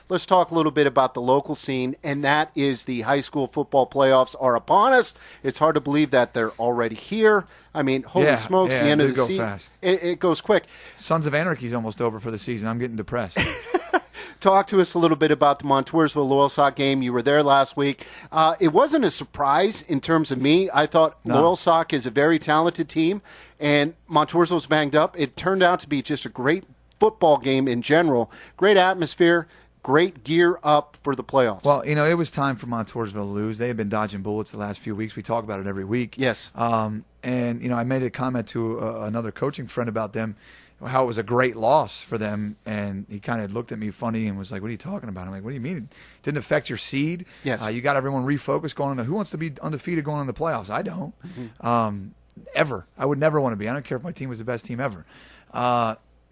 let's talk a little bit about the local scene, and that is the high school football playoffs are upon us. It's hard to believe that they're already here. I mean, holy smokes, the end of the season. It goes quick. Sons of Anarchy is almost over for the season. I'm getting depressed. Talk to us a little bit about the Montoursville Loyalsock game. You were there last week. It wasn't a surprise in terms of me. I thought Loyalsock is a very talented team, and Montoursville was banged up. It turned out to be just a great football game in general. Great atmosphere, great gear up for the playoffs. Well, it was time for Montoursville to lose. They had been dodging bullets the last few weeks. We talk about it every week. Yes. And, I made a comment to another coaching friend about them, how it was a great loss for them, and he kind of looked at me funny and was like, what are you talking about? I'm like, what do you mean? It didn't affect your seed? Yes. You got everyone refocused going on. Who wants to be undefeated going on the playoffs? I don't. Mm-hmm. Ever. I would never want to be. I don't care if my team was the best team ever.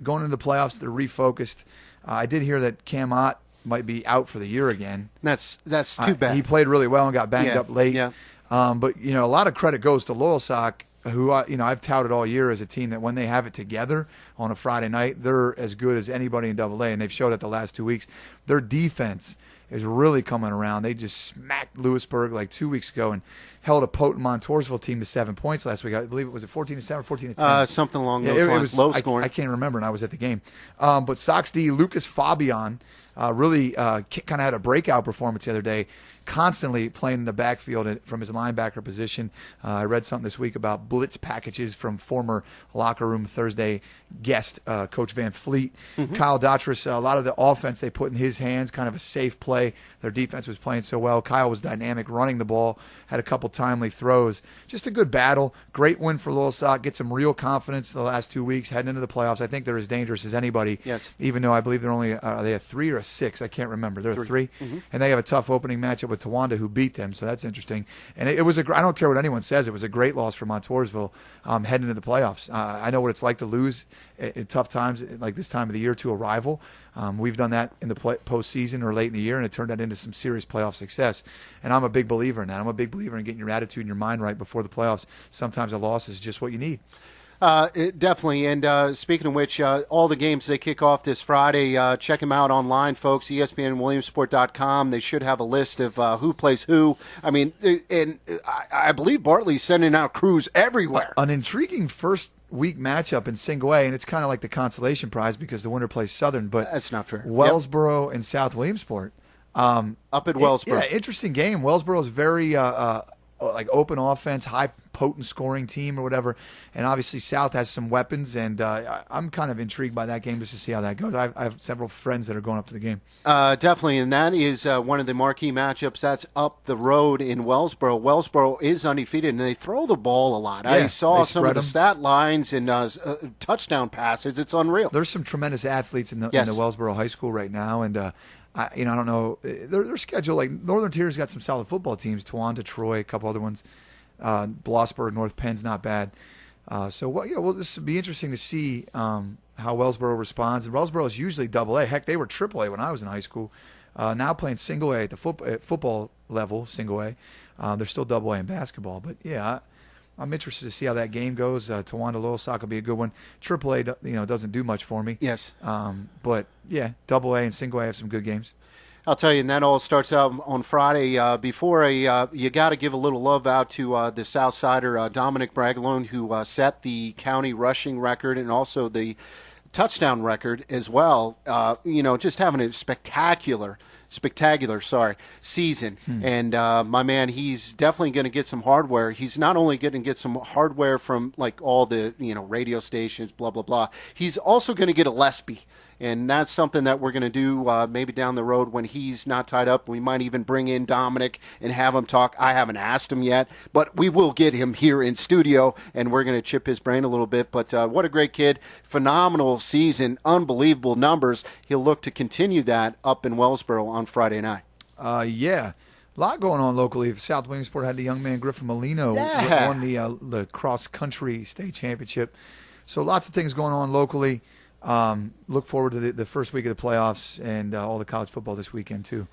Going into the playoffs, they're refocused. I did hear that Cam Ott might be out for the year again. That's too bad. He played really well and got banged up late. Yeah. But, a lot of credit goes to Loyalsock, who I've touted all year as a team that when they have it together on a Friday night, they're as good as anybody in AA, and they've showed it the last 2 weeks. Their defense is really coming around. They just smacked Lewisburg like 2 weeks ago and held a potent Montoursville team to 7 points last week. I believe it was 14-7 or 14-10. Something along those lines. It was low scoring. I can't remember, and I was at the game. But Sox D, Lucas Fabian, really kind of had a breakout performance the other day, constantly playing in the backfield from his linebacker position. I read something this week about blitz packages from former Locker Room Thursday guest, Coach Van Fleet. Mm-hmm. Kyle Daughtris, a lot of the offense they put in his hands, kind of a safe play. Their defense was playing so well. Kyle was dynamic, running the ball, had a couple timely throws. Just a good battle. Great win for Loyalsock. Get some real confidence the last 2 weeks, heading into the playoffs. I think they're as dangerous as anybody. Yes. Even though I believe they're only they have 3 or 6. I can't remember. They're 3. Mm-hmm. And they have a tough opening matchup with Towanda, who beat them, so that's interesting. And it was I don't care what anyone says, it was a great loss for Montoursville heading into the playoffs. I know what it's like to lose at tough times like this time of the year to a rival. We've done that in the postseason or late in the year, and it turned that into some serious playoff success. And I'm a big believer in that. I'm a big believer in getting your attitude and your mind right before the playoffs. Sometimes a loss is just what you need. Definitely. And speaking of which, all the games, they kick off this Friday. Check them out online, folks, ESPNWilliamsport.com. They should have a list of who plays who. I mean, and I believe Bartley's sending out crews everywhere. An intriguing first week matchup in single A, and it's kind of like the consolation prize because the winner plays Southern. But that's not fair. Wellsboro and South Williamsport. Up at Wellsboro. Interesting game. Wellsboro is very like open offense, high potent scoring team or whatever, and obviously South has some weapons, and I'm kind of intrigued by that game just to see how that goes. I have several friends that are going up to the game. Definitely, and that is one of the marquee matchups. That's up the road in Wellsboro. Wellsboro is undefeated, and they throw the ball a lot. Yeah, I saw some of the stat lines and touchdown passes. It's unreal. There's some tremendous athletes in the Wellsboro High School right now, and I don't know. Their schedule, like Northern Tier's got some solid football teams. Towanda, Troy, a couple other ones. Blossburg, North Penn's not bad. This will be interesting to see how Wellsboro responds. And Wellsboro is usually AA. Heck, they were AAA when I was in high school. Now playing single A at the football level, single A. They're still AA in basketball. But, yeah, I'm interested to see how that game goes. Towanda Loyalsock will be a good one. AAA, doesn't do much for me. Yes. But, yeah, AA and single A have some good games. I'll tell you, and that all starts out on Friday. You got to give a little love out to the Southsider, Dominic Bragalone, who set the county rushing record and also the touchdown record as well. Just having a spectacular season. And my man, he's definitely going to get some hardware. He's not only going to get some hardware from like all the radio stations, blah blah blah. He's also going to get a Lesby. And that's something that we're going to do maybe down the road when he's not tied up. We might even bring in Dominic and have him talk. I haven't asked him yet, but we will get him here in studio, and we're going to chip his brain a little bit. But what a great kid. Phenomenal season, unbelievable numbers. He'll look to continue that up in Wellsboro on Friday night. Yeah. A lot going on locally. South Williamsport had the young man Griffin Molino won the cross-country state championship. So lots of things going on locally. Look forward to the first week of the playoffs and all the college football this weekend, too.